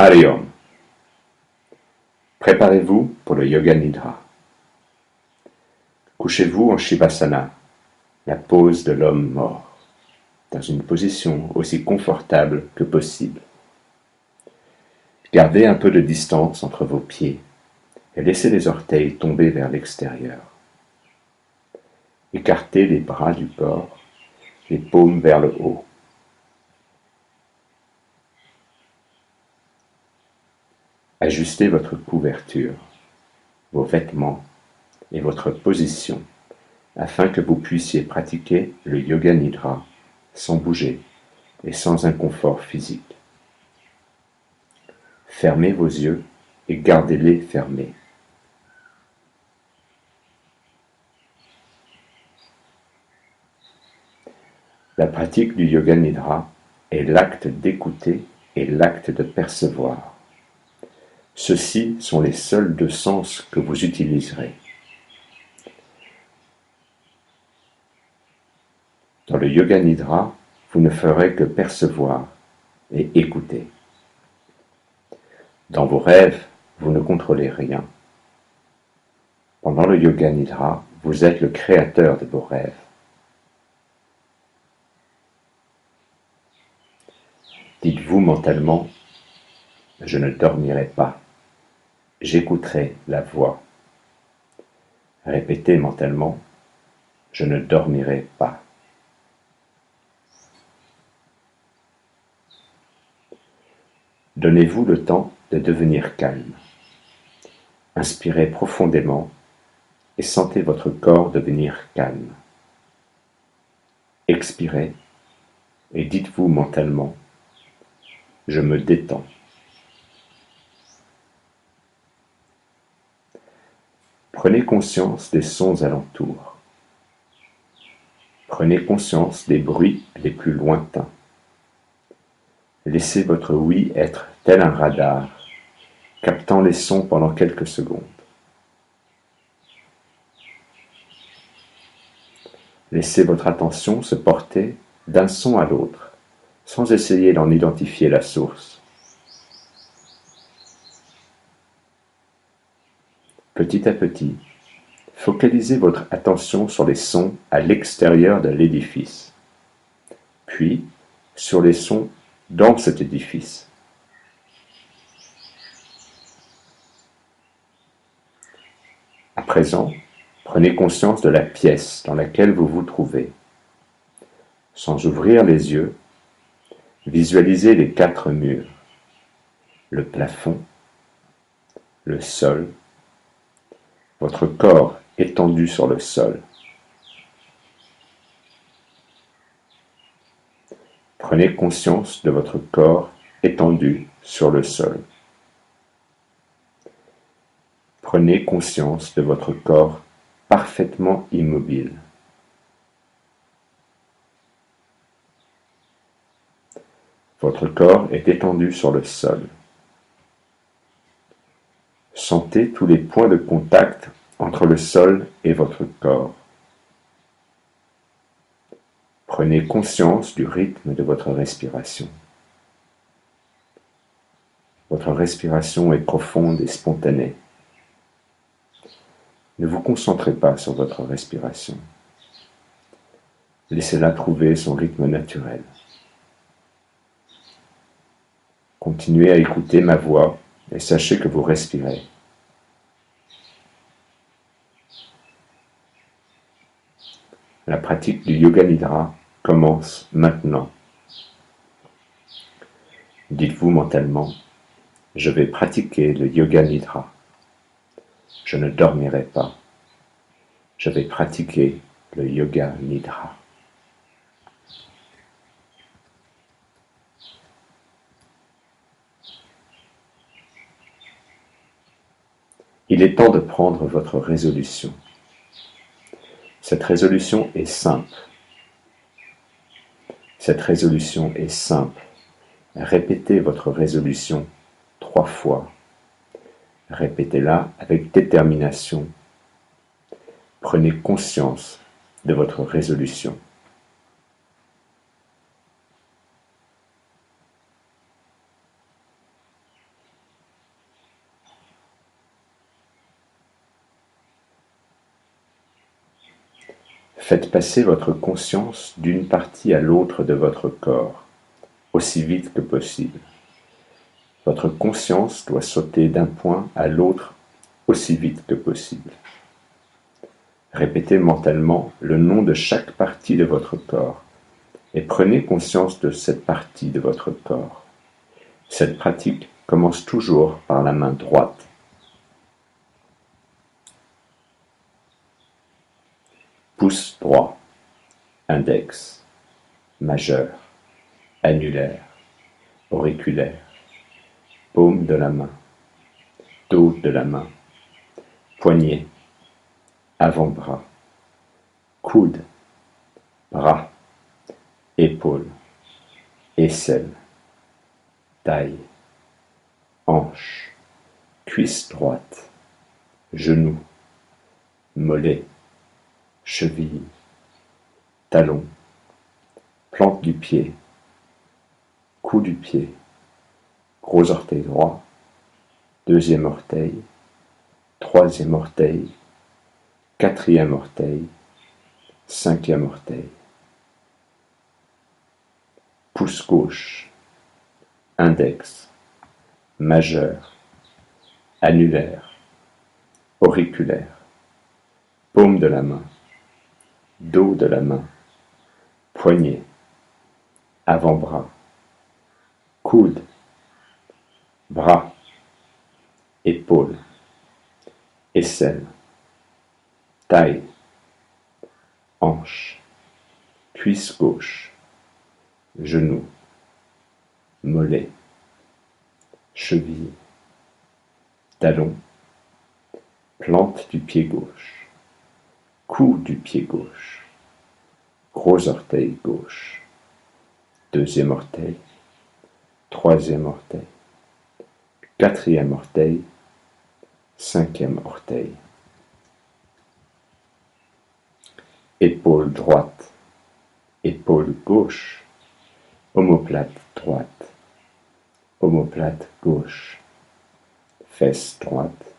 Hariom. Préparez-vous pour le Yoga Nidra. Couchez-vous en Shavasana, la pose de l'homme mort, dans une position aussi confortable que possible. Gardez un peu de distance entre vos pieds et laissez les orteils tomber vers l'extérieur. Écartez les bras du corps, les paumes vers le haut. Ajustez votre couverture, vos vêtements et votre position afin que vous puissiez pratiquer le Yoga Nidra sans bouger et sans inconfort physique. Fermez vos yeux et gardez-les fermés. La pratique du Yoga Nidra est l'acte d'écouter et l'acte de percevoir. Ceux-ci sont les seuls deux sens que vous utiliserez. Dans le Yoga Nidra, vous ne ferez que percevoir et écouter. Dans vos rêves, vous ne contrôlez rien. Pendant le Yoga Nidra, vous êtes le créateur de vos rêves. Dites-vous mentalement, je ne dormirai pas, j'écouterai la voix. Répétez mentalement, je ne dormirai pas. Donnez-vous le temps de devenir calme. Inspirez profondément et sentez votre corps devenir calme. Expirez et dites-vous mentalement, je me détends. Prenez conscience des sons alentours. Prenez conscience des bruits les plus lointains. Laissez votre oui être tel un radar, captant les sons pendant quelques secondes. Laissez votre attention se porter d'un son à l'autre, sans essayer d'en identifier la source. Petit à petit, focalisez votre attention sur les sons à l'extérieur de l'édifice, puis sur les sons dans cet édifice. À présent, prenez conscience de la pièce dans laquelle vous vous trouvez. Sans ouvrir les yeux, visualisez les 4 murs, le plafond, le sol, votre corps étendu sur le sol. Prenez conscience de votre corps étendu sur le sol. Prenez conscience de votre corps parfaitement immobile. Votre corps est étendu sur le sol. Sentez tous les points de contact entre le sol et votre corps. Prenez conscience du rythme de votre respiration. Votre respiration est profonde et spontanée. Ne vous concentrez pas sur votre respiration. Laissez-la trouver son rythme naturel. Continuez à écouter ma voix et sachez que vous respirez. La pratique du Yoga Nidra commence maintenant. Dites-vous mentalement, je vais pratiquer le Yoga Nidra. Je ne dormirai pas. Je vais pratiquer le Yoga Nidra. Il est temps de prendre votre résolution. Cette résolution est simple. Cette résolution est simple. Répétez votre résolution 3 fois. Répétez-la avec détermination. Prenez conscience de votre résolution. Faites passer votre conscience d'une partie à l'autre de votre corps, aussi vite que possible. Votre conscience doit sauter d'un point à l'autre aussi vite que possible. Répétez mentalement le nom de chaque partie de votre corps et prenez conscience de cette partie de votre corps. Cette pratique commence toujours par la main droite. Pouce droit, index, majeur, annulaire, auriculaire, paume de la main, dos de la main, poignet, avant-bras, coude, bras, épaule, aisselle, taille, hanche, cuisse droite, genou, mollet, cheville, talon, plante du pied, cou du pied, gros orteil droit, deuxième orteil, troisième orteil, quatrième orteil, cinquième orteil. Pouce gauche, index, majeur, annulaire, auriculaire, paume de la main, dos de la main, poignet, avant-bras, coude, bras, épaule, aisselle, taille, hanche, cuisse gauche, genou, mollet, cheville, talon, plante du pied gauche, cou du pied gauche, gros orteil gauche, deuxième orteil, troisième orteil, quatrième orteil, cinquième orteil. Épaule droite, épaule gauche, omoplate droite, omoplate gauche, fesse droite,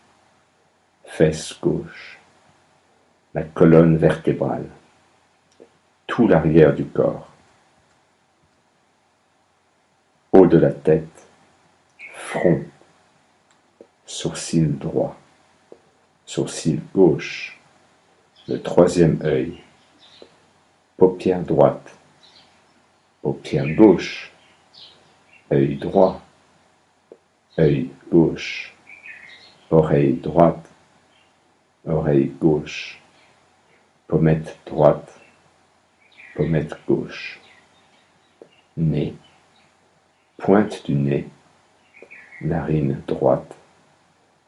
fesse gauche, la colonne vertébrale, tout l'arrière du corps, haut de la tête, front, sourcil droit, sourcil gauche, le troisième œil, paupière droite, paupière gauche, œil droit, œil gauche, oreille droite, oreille gauche, pommette droite, pommette gauche, nez, pointe du nez, narine droite,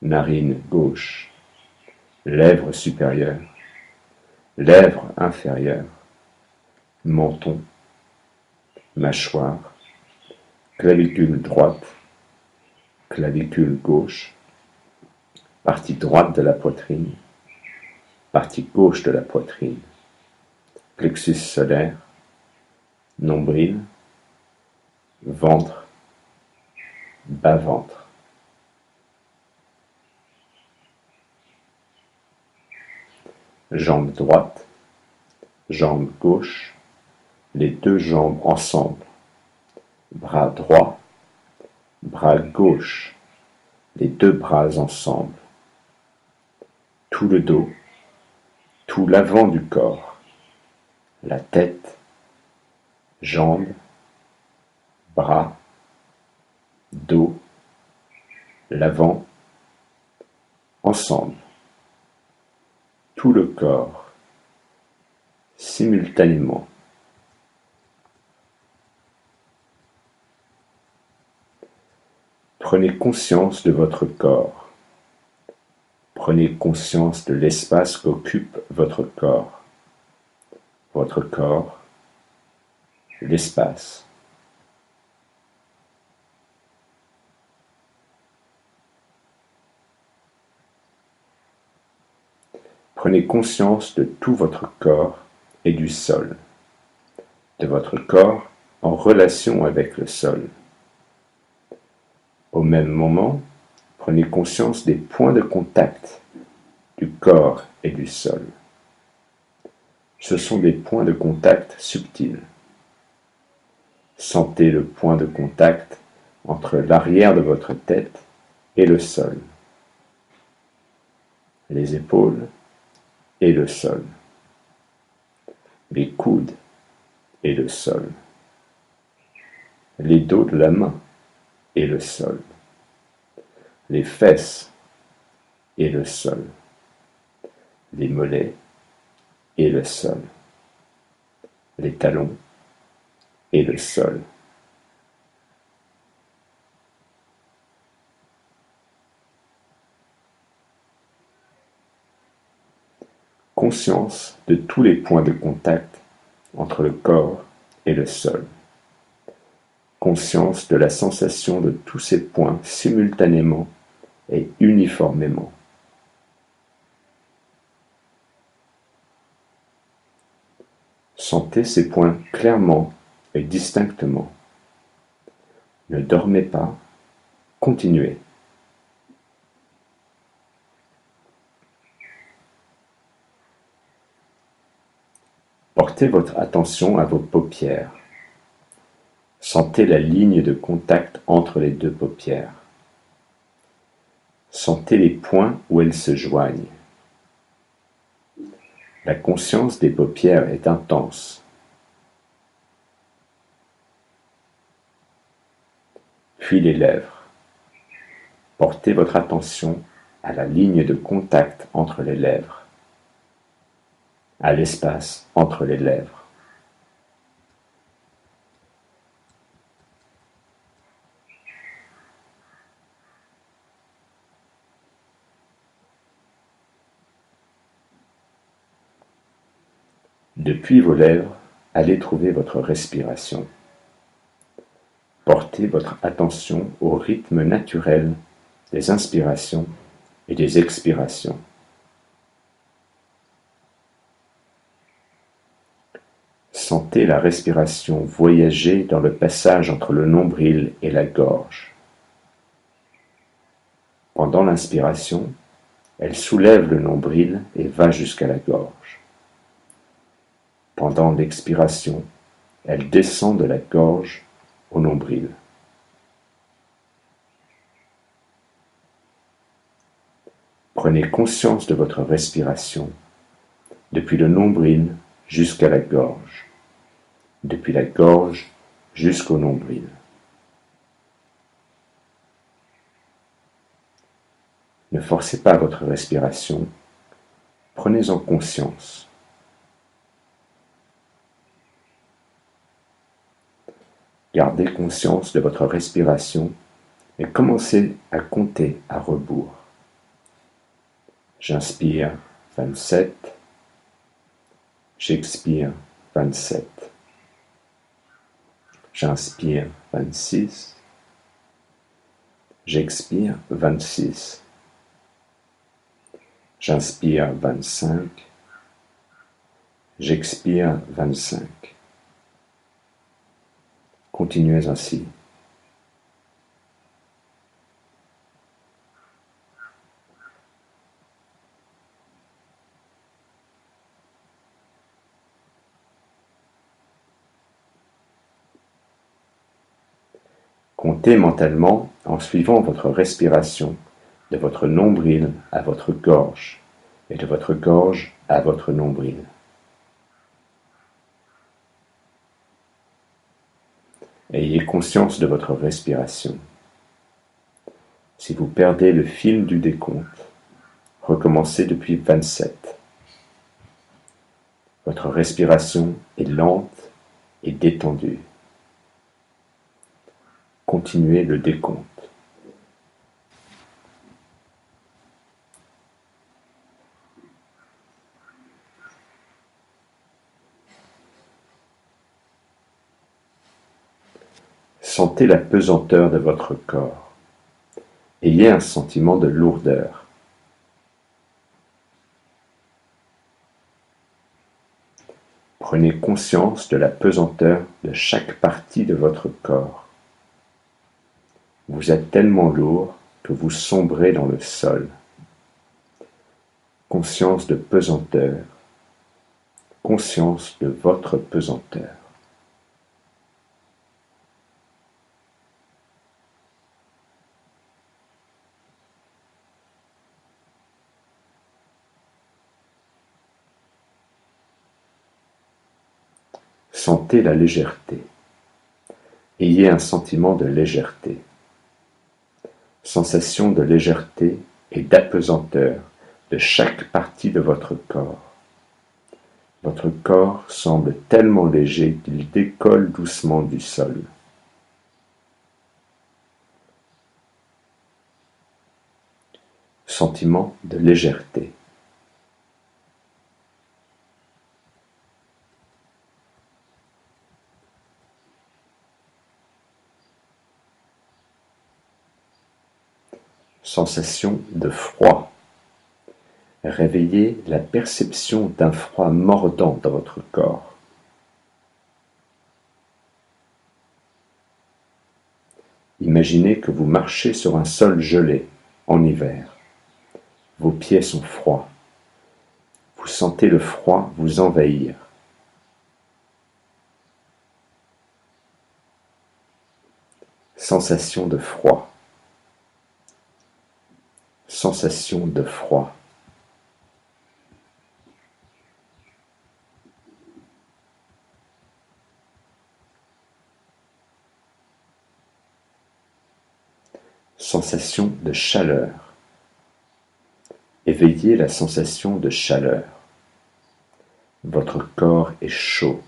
narine gauche, lèvre supérieure, lèvre inférieure, menton, mâchoire, clavicule droite, clavicule gauche, partie droite de la poitrine, partie gauche de la poitrine, plexus solaire, nombril, ventre, bas-ventre. Jambe droite, jambe gauche, les deux jambes ensemble, bras droit, bras gauche, les deux bras ensemble, tout le dos, tout l'avant du corps, la tête, jambes, bras, dos, l'avant, ensemble, tout le corps, simultanément. Prenez conscience de votre corps. Prenez conscience de l'espace qu'occupe votre corps. Votre corps, l'espace. Prenez conscience de tout votre corps et du sol, de votre corps en relation avec le sol. Au même moment, prenez conscience des points de contact du corps et du sol. Ce sont des points de contact subtils. Sentez le point de contact entre l'arrière de votre tête et le sol, les épaules et le sol, les coudes et le sol, les dos de la main et le sol, les fesses et le sol, les mollets et le sol, les talons et le sol. Conscience de tous les points de contact entre le corps et le sol. Conscience de la sensation de tous ces points simultanément et uniformément. Sentez ces points clairement et distinctement. Ne dormez pas, continuez. Portez votre attention à vos paupières. Sentez la ligne de contact entre les deux paupières. Sentez les points où elles se joignent. La conscience des paupières est intense. Puis les lèvres. Portez votre attention à la ligne de contact entre les lèvres, à l'espace entre les lèvres. Depuis vos lèvres, allez trouver votre respiration. Portez votre attention au rythme naturel des inspirations et des expirations. Sentez la respiration voyager dans le passage entre le nombril et la gorge. Pendant l'inspiration, elle soulève le nombril et va jusqu'à la gorge. Pendant l'expiration, elle descend de la gorge au nombril. Prenez conscience de votre respiration depuis le nombril jusqu'à la gorge, depuis la gorge jusqu'au nombril. Ne forcez pas votre respiration, prenez-en conscience. Gardez conscience de votre respiration et commencez à compter à rebours. J'inspire 27, j'expire 27. J'inspire 26, j'expire 26. J'inspire 25, j'expire 25. Continuez ainsi. Comptez mentalement en suivant votre respiration de votre nombril à votre gorge et de votre gorge à votre nombril. Ayez conscience de votre respiration. Si vous perdez le fil du décompte, recommencez depuis 27. Votre respiration est lente et détendue. Continuez le décompte. Sentez la pesanteur de votre corps. Ayez un sentiment de lourdeur. Prenez conscience de la pesanteur de chaque partie de votre corps. Vous êtes tellement lourd que vous sombrez dans le sol. Conscience de pesanteur, conscience de votre pesanteur. Sentez la légèreté. Ayez un sentiment de légèreté. Sensation de légèreté et d'apesanteur de chaque partie de votre corps. Votre corps semble tellement léger qu'il décolle doucement du sol. Sentiment de légèreté. Sensation de froid. Réveillez la perception d'un froid mordant dans votre corps. Imaginez que vous marchez sur un sol gelé en hiver. Vos pieds sont froids. Vous sentez le froid vous envahir. Sensation de froid. Sensation de froid. Sensation de chaleur. Éveillez la sensation de chaleur. Votre corps est chaud.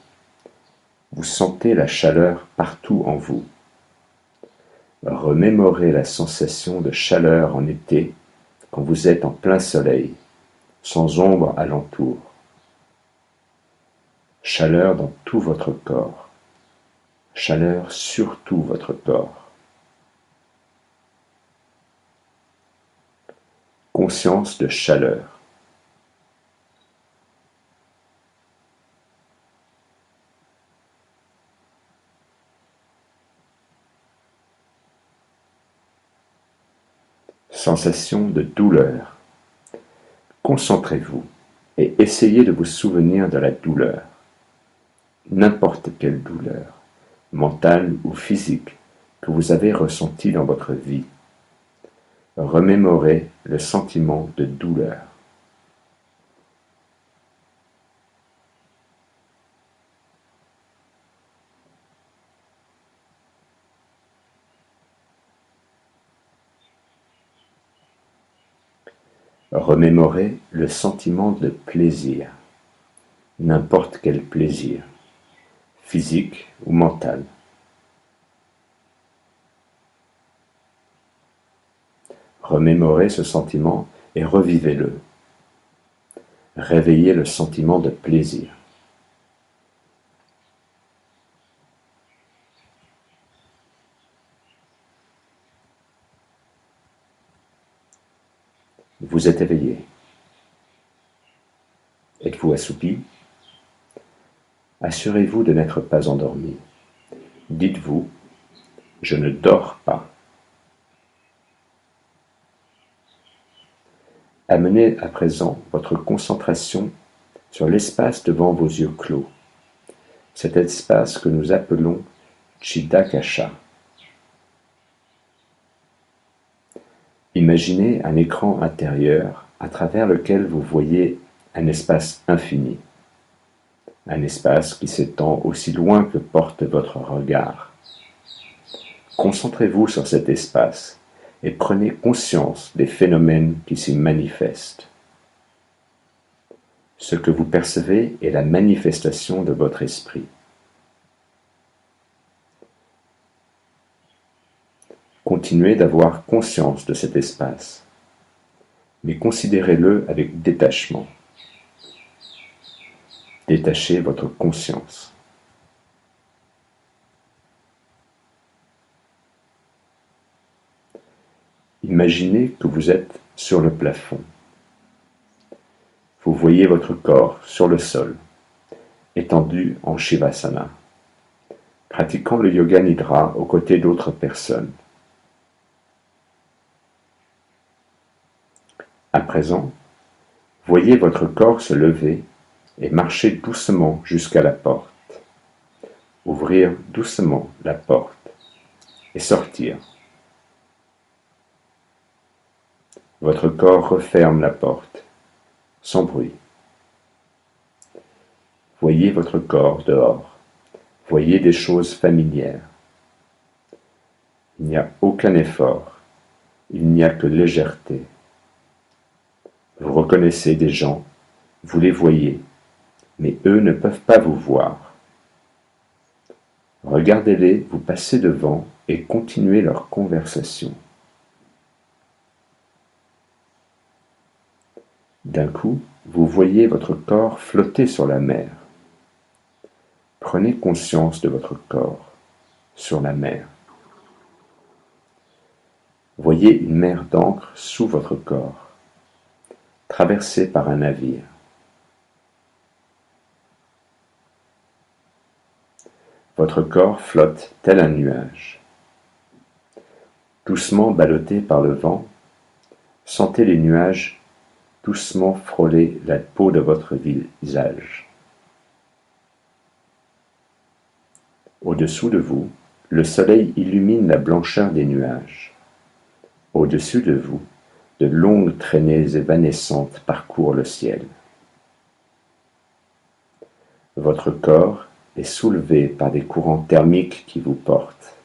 Vous sentez la chaleur partout en vous. Remémorez la sensation de chaleur en été quand vous êtes en plein soleil, sans ombre alentour. Chaleur dans tout votre corps. Chaleur sur tout votre corps. Conscience de chaleur. Sensation de douleur. Concentrez-vous et essayez de vous souvenir de la douleur. N'importe quelle douleur, mentale ou physique, que vous avez ressentie dans votre vie. Remémorez le sentiment de douleur. Remémorez le sentiment de plaisir. N'importe quel plaisir, physique ou mental. Remémorez ce sentiment et revivez-le. Réveillez le sentiment de plaisir. Vous êtes éveillé. Êtes-vous assoupi? Assurez-vous de n'être pas endormi. Dites-vous, je ne dors pas. Amenez à présent votre concentration sur l'espace devant vos yeux clos, cet espace que nous appelons Chitakasha. Imaginez un écran intérieur à travers lequel vous voyez un espace infini, un espace qui s'étend aussi loin que porte votre regard. Concentrez-vous sur cet espace et prenez conscience des phénomènes qui s'y manifestent. Ce que vous percevez est la manifestation de votre esprit. Continuez d'avoir conscience de cet espace, mais considérez-le avec détachement. Détachez votre conscience. Imaginez que vous êtes sur le plafond. Vous voyez votre corps sur le sol, étendu en Shavasana, pratiquant le yoga nidra aux côtés d'autres personnes. À présent, voyez votre corps se lever et marcher doucement jusqu'à la porte. Ouvrir doucement la porte et sortir. Votre corps referme la porte, sans bruit. Voyez votre corps dehors. Voyez des choses familières. Il n'y a aucun effort. Il n'y a que légèreté. Vous reconnaissez des gens, vous les voyez, mais eux ne peuvent pas vous voir. Regardez-les vous passer devant et continuez leur conversation. D'un coup, vous voyez votre corps flotter sur la mer. Prenez conscience de votre corps sur la mer. Voyez une mer d'encre sous votre corps, traversée par un navire. Votre corps flotte tel un nuage. Doucement ballotté par le vent, sentez les nuages doucement frôler la peau de votre visage. Au-dessous de vous, le soleil illumine la blancheur des nuages. Au-dessus de vous, de longues traînées évanescentes parcourent le ciel. Votre corps est soulevé par des courants thermiques qui vous portent.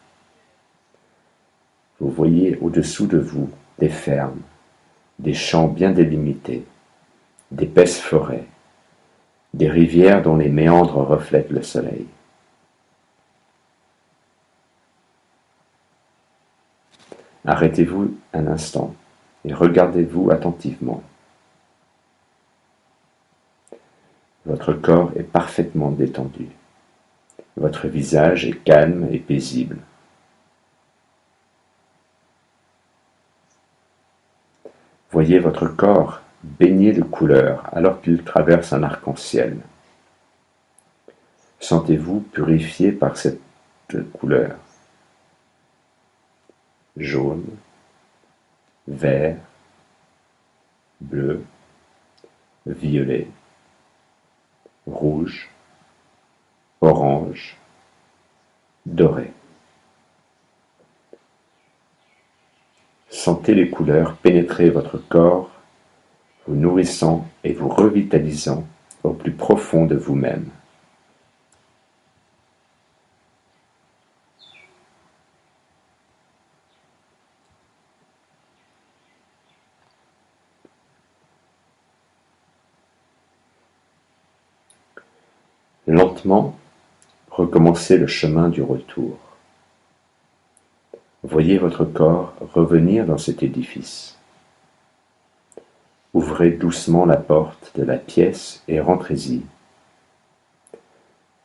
Vous voyez au-dessous de vous des fermes, des champs bien délimités, d'épaisses forêts, des rivières dont les méandres reflètent le soleil. Arrêtez-vous un instant et regardez-vous attentivement. Votre corps est parfaitement détendu. Votre visage est calme et paisible. Voyez votre corps baigné de couleurs alors qu'il traverse un arc-en-ciel. Sentez-vous purifié par cette couleur. Jaune, vert, bleu, violet, rouge, orange, doré. Sentez les couleurs pénétrer votre corps, vous nourrissant et vous revitalisant au plus profond de vous-même. Lentement, recommencez le chemin du retour. Voyez votre corps revenir dans cet édifice. Ouvrez doucement la porte de la pièce et rentrez-y.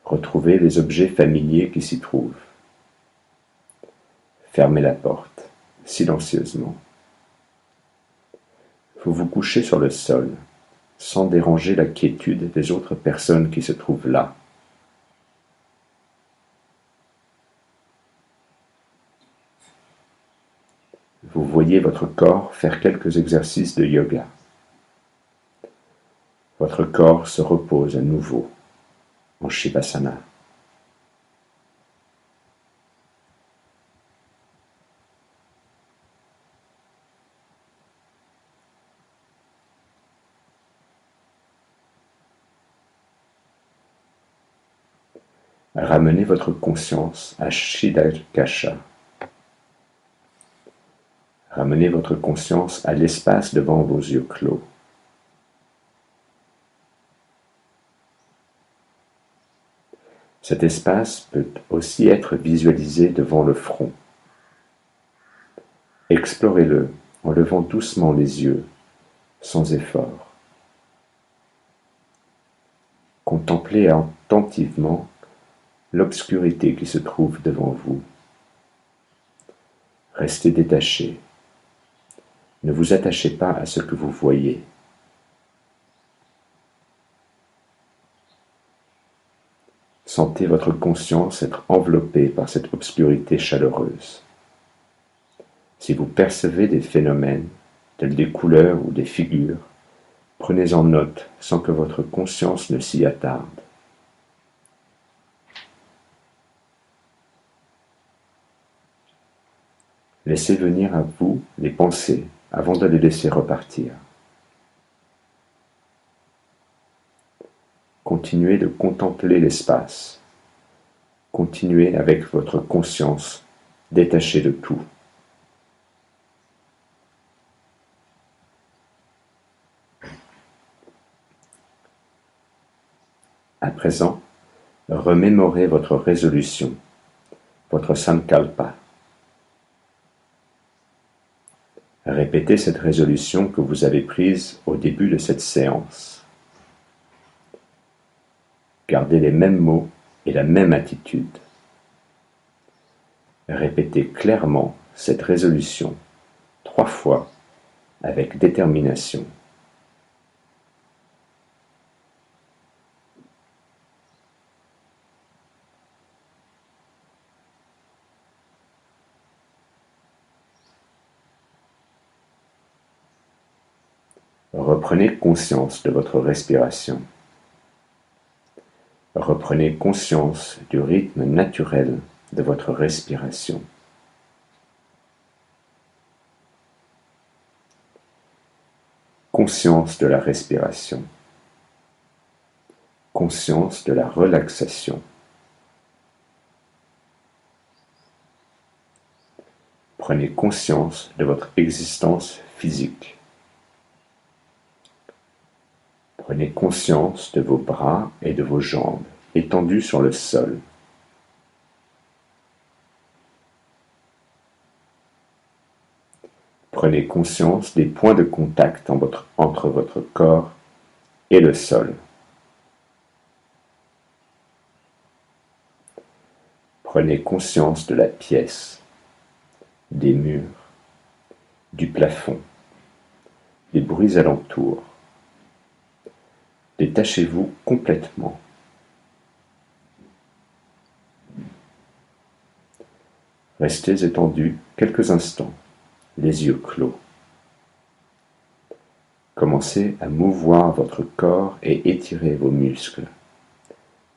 Retrouvez les objets familiers qui s'y trouvent. Fermez la porte, silencieusement. Vous vous couchez sur le sol, sans déranger la quiétude des autres personnes qui se trouvent là. Vous voyez votre corps faire quelques exercices de yoga. Votre corps se repose à nouveau en Shavasana. Ramenez votre conscience à Chidagasha. Ramenez votre conscience à l'espace devant vos yeux clos. Cet espace peut aussi être visualisé devant le front. Explorez-le en levant doucement les yeux, sans effort. Contemplez attentivement l'obscurité qui se trouve devant vous. Restez détaché. Ne vous attachez pas à ce que vous voyez. Sentez votre conscience être enveloppée par cette obscurité chaleureuse. Si vous percevez des phénomènes, tels des couleurs ou des figures, Prenez-en note sans que votre conscience ne s'y attarde. Laissez venir à vous les pensées avant de les laisser repartir. Continuez de contempler l'espace. Continuez avec votre conscience détachée de tout. À présent, remémorez votre résolution, votre sankalpa. Répétez cette résolution que vous avez prise au début de cette séance. Gardez les mêmes mots et la même attitude. Répétez clairement cette résolution 3 fois avec détermination. Reprenez conscience de votre respiration. Reprenez conscience du rythme naturel de votre respiration. Conscience de la respiration. Conscience de la relaxation. Prenez conscience de votre existence physique. Prenez conscience de vos bras et de vos jambes étendus sur le sol. Prenez conscience des points de contact entre votre corps et le sol. Prenez conscience de la pièce, des murs, du plafond, des bruits alentours. Détachez-vous complètement. Restez étendu quelques instants, les yeux clos. Commencez à mouvoir votre corps et étirez vos muscles,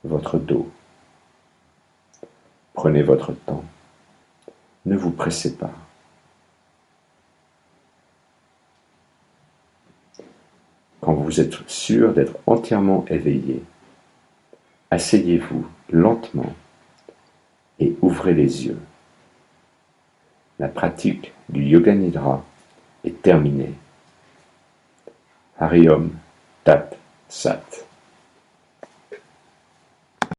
votre dos. Prenez votre temps. Ne vous pressez pas. Quand vous êtes sûr d'être entièrement éveillé, asseyez-vous lentement et ouvrez les yeux. La pratique du Yoga Nidra est terminée. Hari Om Tat Sat.